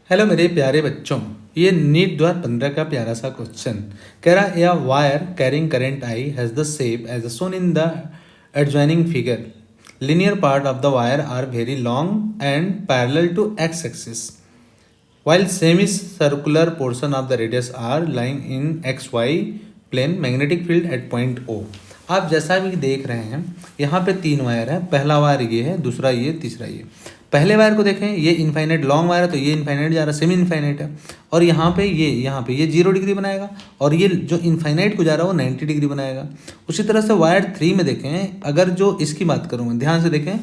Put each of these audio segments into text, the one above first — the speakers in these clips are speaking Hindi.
हेलो मेरे प्यारे बच्चों, ये नीट 2015 का प्यारा सा क्वेश्चन कह रहा है, a wire carrying current I has the shape as shown in the adjoining figure. Linear part of the wire are very long and parallel to x axis, while semicircular portion of the radius are lying in xy plane. Magnetic field at point O. आप जैसा भी देख रहे हैं यहाँ पे तीन वायर है. पहला वायर ये है, दूसरा ये, तीसरा ये. पहले वायर को देखें, ये इनफाइनाइट लॉन्ग वायर है तो ये इनफाइनाइट जा रहा है, सेमी इनफाइनाइट है. और यहाँ पे ये 0 डिग्री बनाएगा और ये जो इनफाइनाइट को जा रहा है वो 90 डिग्री बनाएगा. उसी तरह से वायर 3 में देखें, अगर जो इसकी बात करूँ, ध्यान से देखें,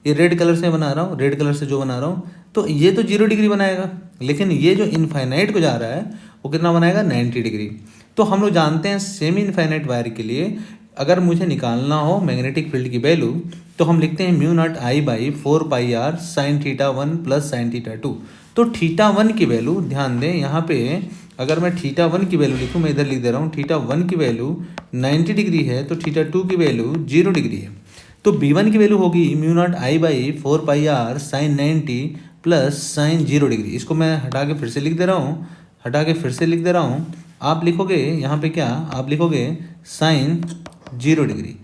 ये रेड कलर से बना रहा हूँ, रेड कलर से जो बना रहा हूँ, तो ये तो 0 डिग्री बनाएगा, लेकिन ये जो इनफाइनाइट को जा रहा है वो कितना बनाएगा, 90 डिग्री. तो हम लोग जानते हैं सेमी इनफाइनाइट वायर के लिए अगर मुझे निकालना हो मैग्नेटिक फील्ड की वैल्यू तो हम लिखते हैं mu naught I by 4 pi R sine theta 1 plus sine theta 2. तो थीटा 1 की वैल्यू ध्यान दें, यहाँ पे अगर मैं थीटा 1 की वैल्यू लिखूँ, मैं इधर लिख दे रहा हूँ, थीटा 1 की वैल्यू 90 डिग्री है तो थीटा 2 की वैल्यू 0 डिग्री है. तो B1 की वैल्यू होगी mu naught I by 4 pi R sine 90 plus sine 0 degree. इसको मैं हटा के फिर से लिख दे रहा हूँ, आप लिखोगे यहाँ पे क्या, आप लिखोगे साइन 0 डिग्री,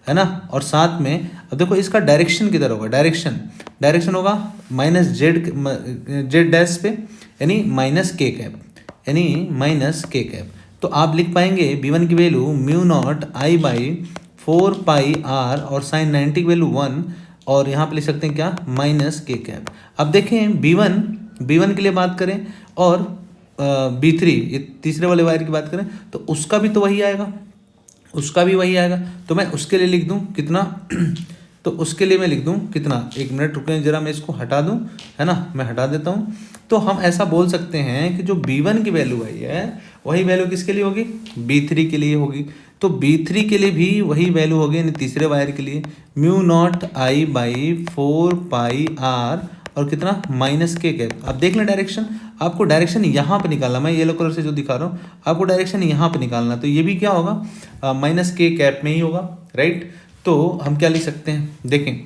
है ना. और साथ में अब देखो इसका डायरेक्शन किधर होगा, डायरेक्शन होगा माइनस जेड डैश पे, यानी माइनस के कैप. तो आप लिख पाएंगे B1 की value mu naught I by 4 pi R और साइन 90 की वैल्यू 1, और यहाँ पे लिख सकते हैं क्या, माइनस के कैप. अब देखें B1 के लिए बात करें और B3 ये तीसरे वाले वायर की बात करें तो उसका भी वही आएगा. तो मैं उसके लिए लिख दूं कितना तो उसके लिए मैं लिख दूं कितना, एक मिनट रुकें जरा, मैं इसको हटा दूं, है ना, मैं हटा देता हूं. तो हम ऐसा बोल सकते हैं कि जो B1 की वैल्यू आई है वही वैल्यू किसके लिए होगी, B3 के लिए होगी. तो B3 के लिए भी वही वैल्यू होगी, यानी तीसरे वायर के लिए mu naught I by 4 pi R और कितना, माइनस के कैप. अब देख लें डायरेक्शन, आपको डायरेक्शन यहाँ पे निकालना, मैं येलो कलर से जो दिखा रहा हूँ आपको डायरेक्शन यहाँ पे निकालना. तो ये भी क्या होगा, माइनस के कैप में ही होगा, राइट. तो हम क्या लिख सकते हैं देखें,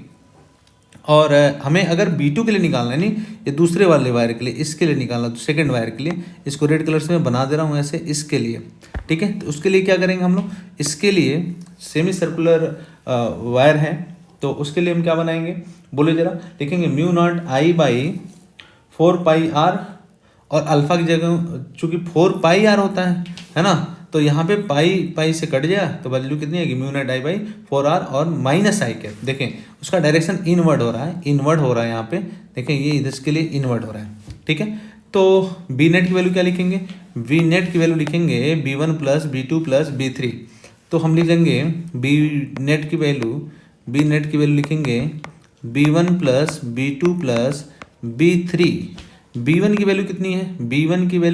और हमें अगर B2 के लिए निकालना है, नहीं ये दूसरे वाले वायर के लिए, इसके लिए निकालना, तो सेकंड वायर के लिए इसको रेड कलर से मैं बना दे रहा हूँ ऐसे, इसके लिए, ठीक है. तो उसके लिए क्या करेंगे हम लोग, इसके लिए सेमी सर्कुलर वायर है तो उसके लिए हम क्या बनाएंगे, बोले जरा, लिखेंगे mu naught I by 4 pi R, और अल्फा की जगह चूंकि 4 पाई आर होता है ना, तो यहाँ पे पाई से कट जाए तो वैल्यू कितनी आएगी, mu naught I by 4 R और माइनस आई कैप. देखें उसका डायरेक्शन इनवर्ड हो रहा है यहाँ पे, देखें ये इधर के लिए इनवर्ड हो रहा है, ठीक है. तो बी नेट की वैल्यू क्या लिखेंगे, बी नेट की वैल्यू लिखेंगे B1 plus B2 plus B3. तो हम लिख देंगे बी नेट की वैल्यू लिखेंगे B1 plus B2 plus B3. B1 की वैल्यू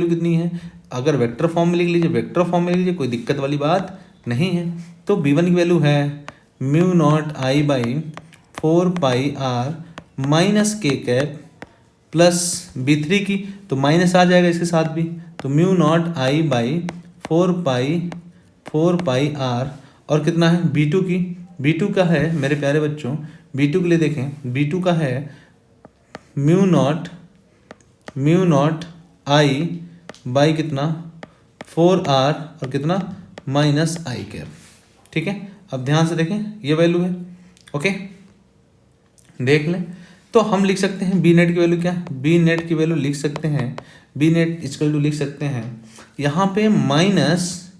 कितनी है, अगर वेक्टर फॉर्म में लिख लीजिए, कोई दिक्कत वाली बात नहीं है. तो B1 की वैल्यू है mu naught I by 4 pi R minus K cap plus B3 की, तो माइनस आ जाएगा इसके साथ भी, तो mu naught I by 4 pi R और कितना है B2 का है मेरे प्यारे बच्चों, B2 के लिए देखें, B2 का है म्यू नॉट आई बाई कितना 4 आर और कितना माइनस आई कैप, ठीक है. अब ध्यान से देखें ये वैल्यू है, ओके, देख लें. तो हम लिख सकते हैं बी नेट की वैल्यू क्या, बी नेट की वैल्यू लिख सकते हैं, बी नेट इक्वल टू लिख सकते हैं यहाँ पे minus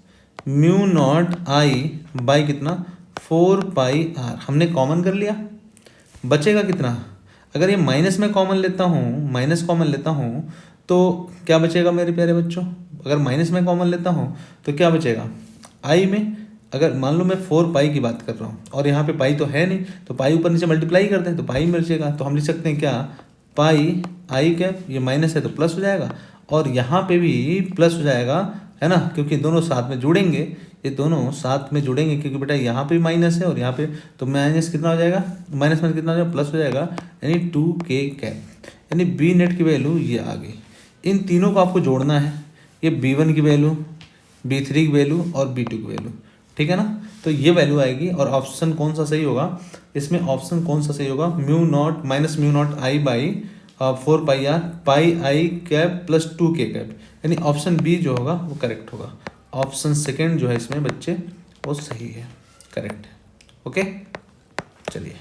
mu naught I by कितना 4 पाई आर. हमने कॉमन कर लिया, बचेगा कितना, अगर ये माइनस में कॉमन लेता हूँ तो क्या बचेगा मेरे प्यारे बच्चों, अगर माइनस में कॉमन लेता हूँ तो क्या बचेगा, आई में अगर मान लो मैं 4 पाई की बात कर रहा हूँ और यहाँ पे पाई तो है नहीं, तो पाई ऊपर नीचे मल्टीप्लाई करते हैं तो पाई बचेगा. तो हम लिख सकते हैं क्या, पाई आई कैप, ये माइनस है तो प्लस हो जाएगा और यहाँ पे भी प्लस हो जाएगा, है ना, क्योंकि दोनों साथ में जुड़ेंगे, क्योंकि बेटा यहाँ पे माइनस है और यहाँ पे, तो माइनस कितना हो जाएगा, माइनस में कितना हो जाएगा, प्लस हो जाएगा, यानी 2k कैप. यानी बी नेट की वैल्यू ये आ गई. इन तीनों को आपको जोड़ना है, ये B1 की वैल्यू, B3 की वैल्यू और B2 की वैल्यू, ठीक है ना. तो ये वैल्यू आएगी और ऑप्शन कौन सा सही होगा, इसमें ऑप्शन कौन सा सही होगा, mu naught I by 4 pi R pi I cap plus 2 K cap, यानी ऑप्शन बी जो होगा वो करेक्ट होगा। ऑप्शन सेकेंड जो है इसमें बच्चे वो सही है, करेक्ट है। ओके, चलिए।